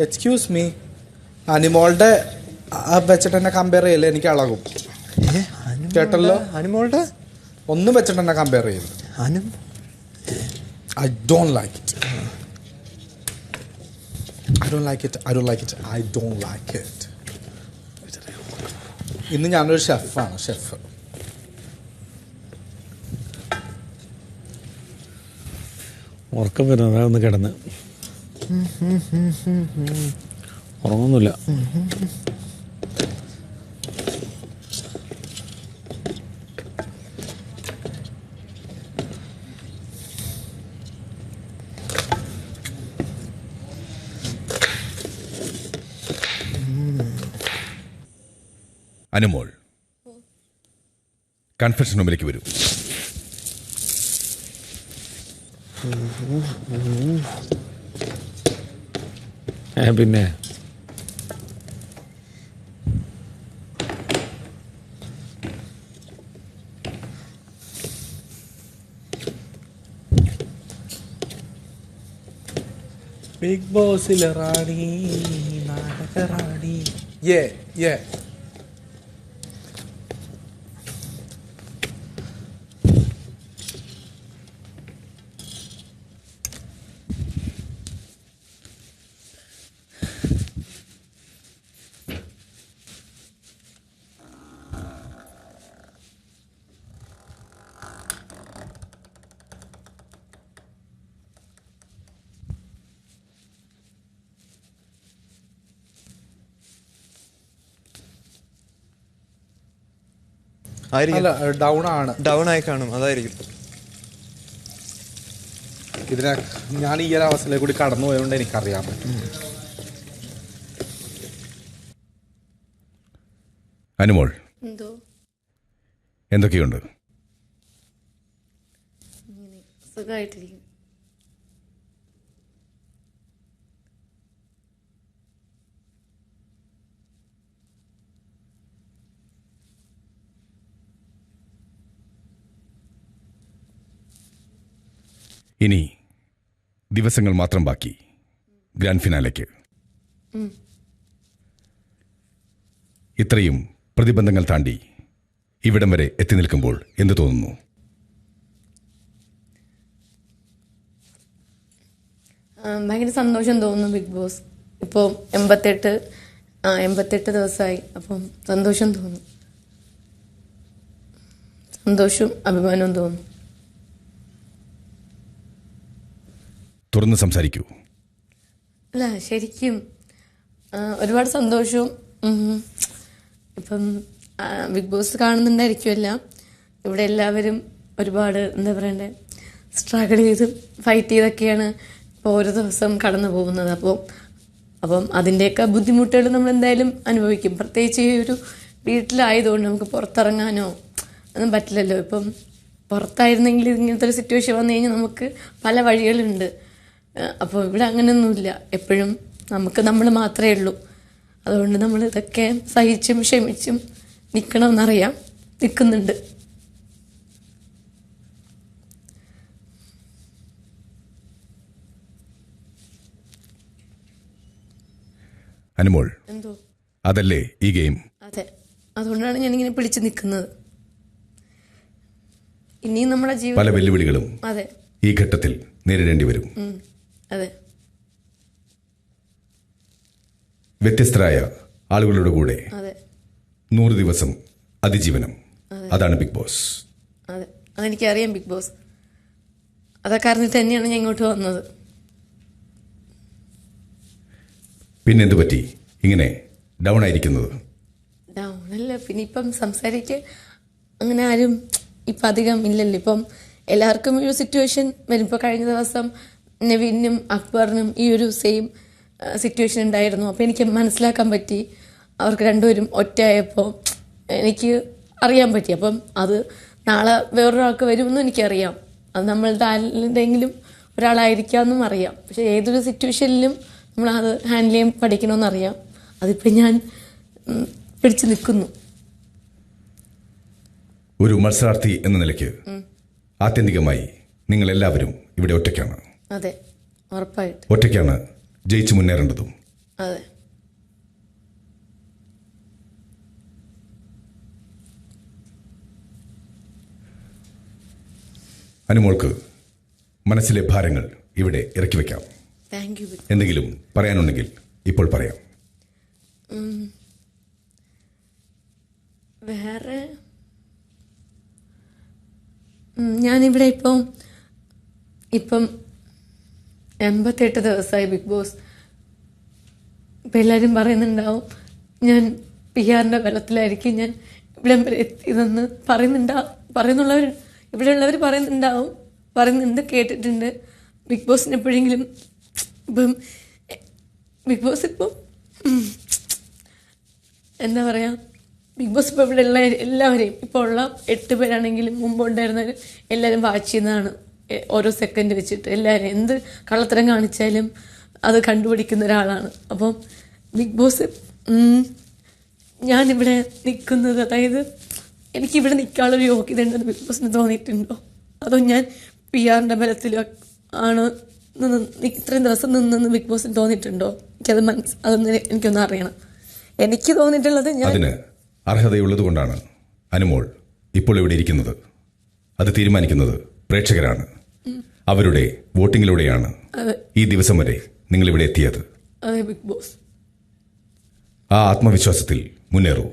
Excuse me, അനിമോളുടെ വെച്ചിട്ട് എന്നെ compare ചെയ്യല്ലേ, എനിക്ക് അളകും. കേട്ടല്ലോ, അനിമോളുടെ ഒന്നും വെച്ചിട്ട് എന്നെ കമ്പയർ ചെയ്തു. I don't like it. I don't like it. I don't like it. I don't like it. ഇന്ന് ഞാനൊരു ഷെഫാണ്, ഷെഫ്. ഉറക്കം വരുന്നത് ഒന്ന് കിടന്ന് ഉറങ്ങുന്നില്ല. അനുമോൾ, കൺഫെഷൻ റൂമിലേക്ക് വരൂ. പിന്നെ ബിഗ് ബോസിലെ റാണി, നാടക റാണി. അല്ല, ഡൗൺ ആയി കാണും, അതായിരിക്കും. ഇതിനെ ഞാൻ ഈ ഒരു അവസ്ഥയിലേക്ക് കൂടി കടന്നു പോയതുകൊണ്ട് എനിക്കറിയാൻ പറ്റും. അനുമോൾ, എന്തൊക്കെയുണ്ട്? സുഖമായിട്ടിരിക്കും. ഇനി ദിവസങ്ങൾ മാത്രം ബാക്കി ഗ്രാൻഡ് ഫിനാലേക്ക്. ഇത്രയും പ്രതിബന്ധങ്ങൾ താണ്ടി ഇവിടം വരെ എത്തി നിൽക്കുമ്പോൾ എന്ത് തോന്നുന്നു? ഭയങ്കര സന്തോഷം തോന്നുന്നു. ബിഗ് ബോസ് ഇപ്പോൾ 88 ദിവസമായി. അപ്പം സന്തോഷം തോന്നുന്നു, സന്തോഷവും അഭിമാനവും തോന്നുന്നു. തുറന്ന് സംസാരിക്കൂ. അല്ല, ശരിക്കും ഒരുപാട് സന്തോഷവും. ഇപ്പം ബിഗ് ബോസ് കാണുന്നുണ്ടായിരിക്കുമല്ല, ഇവിടെ എല്ലാവരും ഒരുപാട് എന്താ പറയണ്ടേ, സ്ട്രഗിൾ ചെയ്ത് ഫൈറ്റ് ചെയ്തൊക്കെയാണ് ഇപ്പോൾ ഓരോ ദിവസം കടന്നു പോകുന്നത്. അപ്പം അതിൻ്റെയൊക്കെ ബുദ്ധിമുട്ടുകൾ നമ്മൾ എന്തായാലും അനുഭവിക്കും. പ്രത്യേകിച്ച് ഈ ഒരു വീട്ടിലായതുകൊണ്ട് നമുക്ക് പുറത്തിറങ്ങാനോ ഒന്നും പറ്റില്ലല്ലോ. ഇപ്പം പുറത്തായിരുന്നെങ്കിൽ ഇങ്ങനത്തെ ഒരു സിറ്റുവേഷൻ വന്നു കഴിഞ്ഞാൽ നമുക്ക് പല വഴികളുണ്ട്. അപ്പോൾ ഇവിടെ അങ്ങനെയൊന്നുമില്ല. എപ്പോഴും നമ്മൾ മാത്രമേ ഉള്ളൂ. അതുകൊണ്ട് നമ്മൾ ഇതൊക്കെ സഹിച്ചും ക്ഷമിച്ചും നിൽക്കണമെന്നറിയാം, നിൽക്കുന്നുണ്ട്. അനുമോൾ, എന്തോ അതല്ലേ ഈ ഗെയിം? അതെ, അതുകൊണ്ടാണ് ഞാനിങ്ങനെ പിടിച്ചു നിൽക്കുന്നത്. ഇനിയും നമ്മുടെ ജീവിതം പല വെല്ലുവിളികളും അതെ ഈ ഘട്ടത്തിൽ നേരിടേണ്ടി വരും. അതെ, വ്യത്യസ്തരായ ആളുകളുടെ കൂടെ അതെ 100 ദിവസം അതിജീവനം, അതാണ് ബിഗ് ബോസ്. അതെ, അതെനിക്കറിയാം. ബിഗ് ബോസ് അതൊക്കെ അറിഞ്ഞിട്ട് തന്നെയാണ് ഞാൻ ഇങ്ങോട്ട് വന്നത്. പിന്നെന്തു പറ്റി ഇങ്ങനെ ഡൗൺ ആയിരിക്കുന്നത്? ഡൗണല്ല, പിന്നെ ഇപ്പം സംസാരിക്ക് അങ്ങനെ ആരും ഇപ്പം അധികം ഇല്ലല്ലോ. ഇപ്പം എല്ലാവർക്കും ഈ ഒരു സിറ്റുവേഷൻ വരും. ഇപ്പോൾ കഴിഞ്ഞ ദിവസം നവീനും അക്ബറിനും ഈ ഒരു സെയിം സിറ്റുവേഷൻ ഉണ്ടായിരുന്നു. അപ്പോൾ എനിക്ക് മനസ്സിലാക്കാൻ പറ്റി, അവർക്ക് രണ്ടുപേരും ഒറ്റയായപ്പോൾ എനിക്ക് അറിയാൻ പറ്റി. അപ്പം അത് നാളെ വേറൊരാൾക്ക് വരുമെന്നും എനിക്കറിയാം. അത് നമ്മളുടെ ആരുടെയെങ്കിലും ഒരാളായിരിക്കാമെന്നും അറിയാം. പക്ഷെ ഏതൊരു സിറ്റുവേഷനിലും നമ്മളത് ഹാൻഡിൽ ചെയ്യാൻ പഠിക്കണമെന്നറിയാം. അതിപ്പോൾ ഞാൻ പിടിച്ചു നിൽക്കുന്നു. ഒരു മത്സരാർത്ഥി എന്ന നിലയ്ക്ക് ആത്യന്തികമായി നിങ്ങൾ എല്ലാവരും ഇവിടെ ഒറ്റയ്ക്കാണ്. അതെ, ഉറപ്പായിട്ട് ഒറ്റയ്ക്കാണ് ജയിച്ചു മുന്നേറേണ്ടതും. അതെ. അനുമോൾക്ക് മനസ്സിലെ ഭാരങ്ങൾ ഇവിടെ ഇറക്കി വെക്കാം. Thank you. എന്തെങ്കിലും പറയാനുണ്ടെങ്കിൽ ഇപ്പോൾ പറയാം. വേറെ ഞാനിവിടെ ഇപ്പം 88 ദിവസമായി ബിഗ് ബോസ്. ഇപ്പം എല്ലാവരും പറയുന്നുണ്ടാവും ഞാൻ PR-ന്റെ ബലത്തിലായിരിക്കും ഞാൻ ഇവിടെ വരെ എത്തിയതെന്ന് പറയുന്നുള്ളവർ ഇവിടെയുള്ളവർ പറയുന്നുണ്ട്, കേട്ടിട്ടുണ്ട്. ബിഗ് ബോസിന് എപ്പോഴെങ്കിലും ബിഗ് ബോസ് ഇപ്പം എന്താ പറയുക, ബിഗ് ബോസ് ഇപ്പോൾ ഇവിടെ ഉള്ള എല്ലാവരെയും ഇപ്പോൾ ഉള്ള 8 പേരാണെങ്കിലും മുമ്പ് ഉണ്ടായിരുന്നവർ എല്ലാവരും വാച്ച് ചെയ്യുന്നതാണ്. ഓരോ സെക്കൻഡ് വെച്ചിട്ട് എല്ലാവരും എന്ത് കള്ളത്തരം കാണിച്ചാലും അത് കണ്ടുപിടിക്കുന്ന ഒരാളാണ്. അപ്പം ബിഗ് ബോസ് ഞാനിവിടെ നിൽക്കുന്നത്, അതായത് എനിക്കിവിടെ നിൽക്കാനുള്ളൊരു യോഗ്യത ഉണ്ടെന്ന് ബിഗ് ബോസിന് തോന്നിയിട്ടുണ്ടോ? അതോ ഞാൻ PR-ന്റെ ബലത്തിൽ ആണ് ഇത്രയും ദിവസം നിന്നെന്ന് ബിഗ് ബോസിന് തോന്നിയിട്ടുണ്ടോ? അതൊന്ന് എനിക്കൊന്ന് അറിയണം. എനിക്ക് തോന്നിയിട്ടുള്ളത് അതിന് അർഹതയുള്ളതുകൊണ്ടാണ് അനുമോൾ ഇപ്പോൾ ഇവിടെ ഇരിക്കുന്നത്. അത് തീരുമാനിക്കുന്നത് പ്രേക്ഷകരാണ്. അവരുടെ വോട്ടിങ്ങിലൂടെയാണ് ഈ ദിവസം വരെ നിങ്ങൾ ഇവിടെ എത്തിയത്. അതെ ബിഗ് ബോസ്. ആ ആത്മവിശ്വാസത്തിൽ മുന്നേറൂ.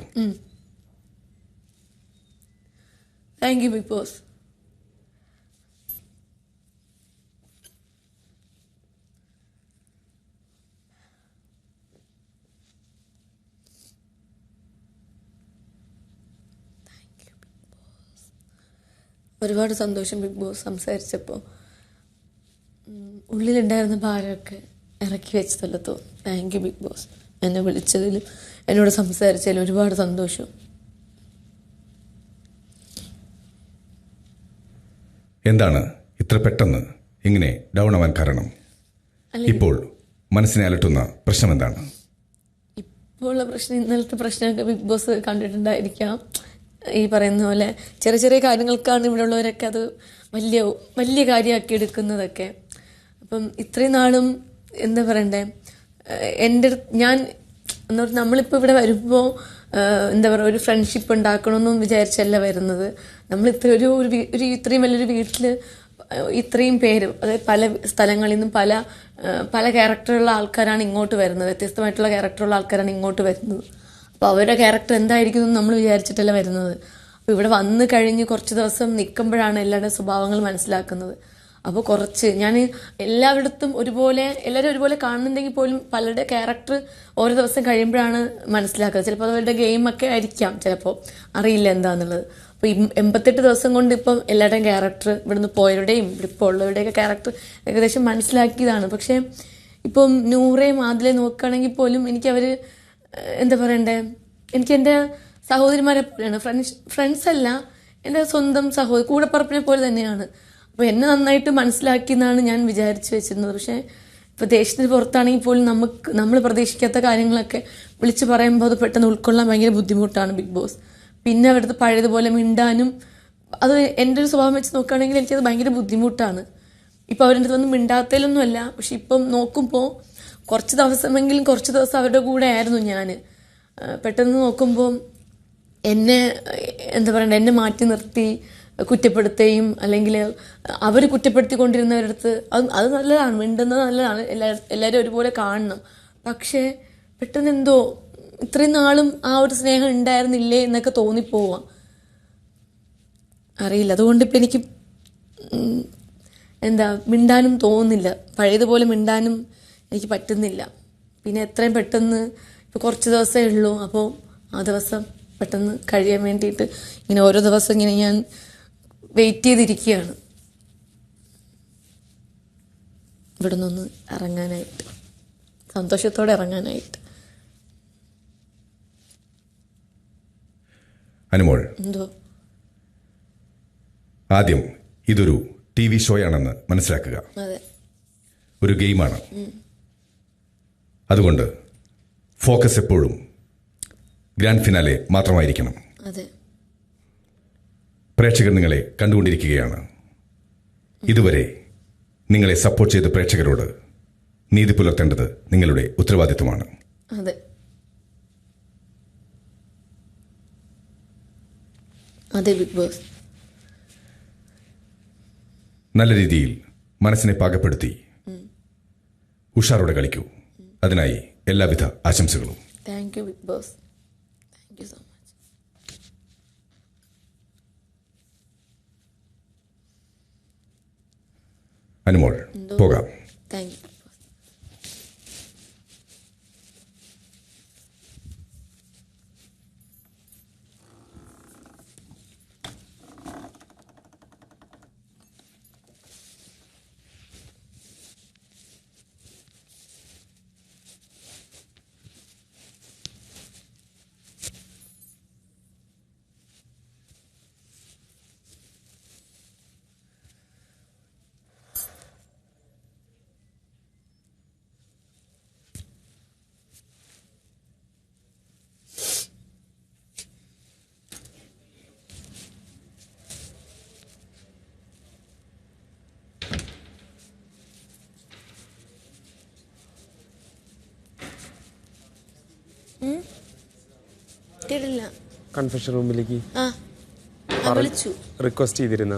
Thank you big boss. ഒരുപാട് സന്തോഷം ബിഗ് ബോസ് സംസാരിച്ചപ്പോൾ. ഉള്ളിലുണ്ടായിരുന്ന ഭാരമൊക്കെ ഇറക്കി വെച്ചതല്ലോ തോന്നുന്നു. Thank you big boss. എന്നെ വിളിച്ചതിലും എന്നോട് സംസാരിച്ചതിലും ഒരുപാട് സന്തോഷം. എന്താണ് ഇത്ര പെട്ടെന്ന് ഇങ്ങനെ ഡൗൺ ആവാൻ കാരണം? ഇപ്പോൾ മനസ്സിനെ അലട്ടുന്ന പ്രശ്നം എന്താണ്? ഇപ്പോഴുള്ള പ്രശ്നം, ഇന്നലത്തെ പ്രശ്നമൊക്കെ ബിഗ് ബോസ് കണ്ടിട്ടുണ്ടായിരിക്കാം. ഈ പറയുന്ന പോലെ ചെറിയ ചെറിയ കാര്യങ്ങൾക്കാണ് ഇവിടെ ഉള്ളവരൊക്കെ അത് വലിയ വലിയ കാര്യമാക്കി എടുക്കുന്നതൊക്കെ. അപ്പം ഇത്രയും നാളും എന്താ പറയണ്ടേ, ഞാൻ നമ്മളിപ്പോൾ ഇവിടെ വരുമ്പോൾ എന്താ പറയുക, ഒരു ഫ്രണ്ട്ഷിപ്പ് ഉണ്ടാക്കണമെന്നും വിചാരിച്ചല്ല വരുന്നത്. നമ്മളിപ്പോൾ ഒരു ഇത്രയും വലിയൊരു വീട്ടിൽ ഇത്രയും പേര്, അതായത് പല സ്ഥലങ്ങളിൽ നിന്നും പല ക്യാരക്ടറുള്ള ആൾക്കാരാണ് ഇങ്ങോട്ട് വരുന്നത്. വ്യത്യസ്തമായിട്ടുള്ള ക്യാരക്ടറുള്ള ആൾക്കാരാണ് ഇങ്ങോട്ട് വരുന്നത്. അപ്പോൾ അവരുടെ ക്യാരക്ടർ എന്തായിരിക്കും എന്ന് നമ്മൾ വിചാരിച്ചിട്ടല്ല വരുന്നത്. അപ്പോൾ ഇവിടെ വന്നു കഴിഞ്ഞ് കുറച്ച് ദിവസം നിൽക്കുമ്പോഴാണ് എല്ലാവരുടെ സ്വഭാവങ്ങൾ മനസ്സിലാക്കുന്നത്. അപ്പോൾ ഞാൻ എല്ലായിടത്തും എല്ലാവരും ഒരുപോലെ കാണുന്നുണ്ടെങ്കിൽ പോലും പലരുടെ ക്യാരക്ടർ ഓരോ ദിവസം കഴിയുമ്പോഴാണ് മനസ്സിലാക്കുന്നത്. ചിലപ്പോൾ അവരുടെ ഗെയിമൊക്കെ ആയിരിക്കാം, ചിലപ്പോൾ അറിയില്ല എന്താണെന്നുള്ളത്. അപ്പോൾ 88 ദിവസം കൊണ്ട് ഇപ്പം എല്ലാവരുടെയും ക്യാരക്ടർ, ഇവിടുന്ന് പോയവരുടെയും ഇപ്പോൾ ഉള്ളവരുടെയൊക്കെ ക്യാരക്ടർ ഏകദേശം മനസ്സിലാക്കിയതാണ്. പക്ഷേ ഇപ്പം നൂറേയും ആദിലെ നോക്കുകയാണെങ്കിൽ പോലും എനിക്കവർ എന്താ പറയണ്ടേ, എനിക്ക് എൻ്റെ സഹോദരിമാരെ പോലെയാണ്. ഫ്രണ്ട്സ് അല്ല, എൻ്റെ സ്വന്തം കൂടപ്പറപ്പിനെ പോലെ തന്നെയാണ്. അപ്പോൾ എന്നെ നന്നായിട്ട് മനസ്സിലാക്കിയെന്നാണ് ഞാൻ വിചാരിച്ചു വെച്ചിരുന്നത്. പക്ഷേ ഇപ്പോൾ ദേശത്തിന് പുറത്താണെങ്കിൽ പോലും നമ്മൾ പ്രതീക്ഷിക്കാത്ത കാര്യങ്ങളൊക്കെ വിളിച്ച് പറയുമ്പോൾ അത് പെട്ടെന്ന് ഉൾക്കൊള്ളാൻ ഭയങ്കര ബുദ്ധിമുട്ടാണ് ബിഗ് ബോസ്. പിന്നെ അവിടുത്തെ പഴയതുപോലെ മിണ്ടാനും, അത് എൻ്റെ ഒരു സ്വഭാവം വെച്ച് നോക്കുകയാണെങ്കിൽ എനിക്കത് ഭയങ്കര ബുദ്ധിമുട്ടാണ്. ഇപ്പോൾ അവരുടെ അടുത്തൊന്നും മിണ്ടാത്തതിലൊന്നുമല്ല, പക്ഷെ ഇപ്പം നോക്കുമ്പോൾ കുറച്ച് ദിവസം അവരുടെ കൂടെ ആയിരുന്നു ഞാൻ. പെട്ടെന്ന് നോക്കുമ്പോൾ എന്നെ എന്താ പറയണ്ടേ, എന്നെ മാറ്റി നിർത്തി കുറ്റപ്പെടുത്തുകയും അല്ലെങ്കിൽ അവർ കുറ്റപ്പെടുത്തിക്കൊണ്ടിരുന്നവരുടെ അടുത്ത് അത് നല്ലതാണ്, മിണ്ടുന്നത് നല്ലതാണ്, എല്ലാവരും ഒരുപോലെ കാണണം. പക്ഷേ പെട്ടെന്ന് എന്തോ ഇത്രയും നാളും ആ ഒരു സ്നേഹം ഉണ്ടായിരുന്നില്ലേ എന്നൊക്കെ തോന്നിപ്പോവാം, അറിയില്ല. അതുകൊണ്ട് ഇപ്പം എനിക്ക് മിണ്ടാനും തോന്നുന്നില്ല, പഴയതുപോലെ മിണ്ടാനും എനിക്ക് പറ്റുന്നില്ല. പിന്നെ എത്രയും പെട്ടെന്ന് ഇപ്പോൾ കുറച്ച് ദിവസമേ ഉള്ളൂ, അപ്പോൾ ആ ദിവസം പെട്ടെന്ന് കഴിയാൻ വേണ്ടിയിട്ട് ഇങ്ങനെ ഓരോ ദിവസം ഇങ്ങനെ ഞാൻ വെയിറ്റ് ചെയ്തിരിക്കുകയാണ് ഇവിടെ നിന്ന് ഇറങ്ങാനായിട്ട്, സന്തോഷത്തോടെ ഇറങ്ങാനായിട്ട്. അനുമോൾ, എന്തോ ആദ്യം ഇതൊരു TV ഷോയാണെന്ന് മനസ്സിലാക്കുക. അതെ, ഒരു ഗെയിമാണ്. അതുകൊണ്ട് ഫോക്കസ് എപ്പോഴും ഗ്രാൻഡ് ഫിനാലെ മാത്രമായിരിക്കണം. അതെ. പ്രേക്ഷകർ നിങ്ങളെ കണ്ടുകൊണ്ടിരിക്കുകയാണ്. ഇതുവരെ നിങ്ങളെ സപ്പോർട്ട് ചെയ്ത പ്രേക്ഷകരോട് നീതി പുലർത്തേണ്ടത് നിങ്ങളുടെ ഉത്തരവാദിത്വമാണ്. അതെ അതെ ബിഗ് ബോസ്. നല്ല രീതിയിൽ മനസ്സിനെ പാകപ്പെടുത്തി ഉഷാറോടെ കളിക്കൂ. അതിനായി എല്ലാവിധ ആശംസകളും. Thank you big boss. Thank you so much. Anumol പോകാം. Thank U. കേട്ടില്ല. കൺഫെഷൻ റൂമിലേക്ക് വിളിച്ചു റിക്വസ്റ്റ് ചെയ്തിരുന്ന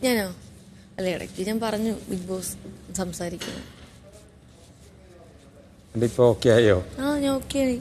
ഞാനോ? അല്ല, ഇടയ്ക്ക് ഞാൻ പറഞ്ഞു ബിഗ് ബോസ് സംസാരിക്കുന്നു. ഇപ്പൊ ഓക്കെ ആയോ? ഞാൻ ഓക്കെ ആയി.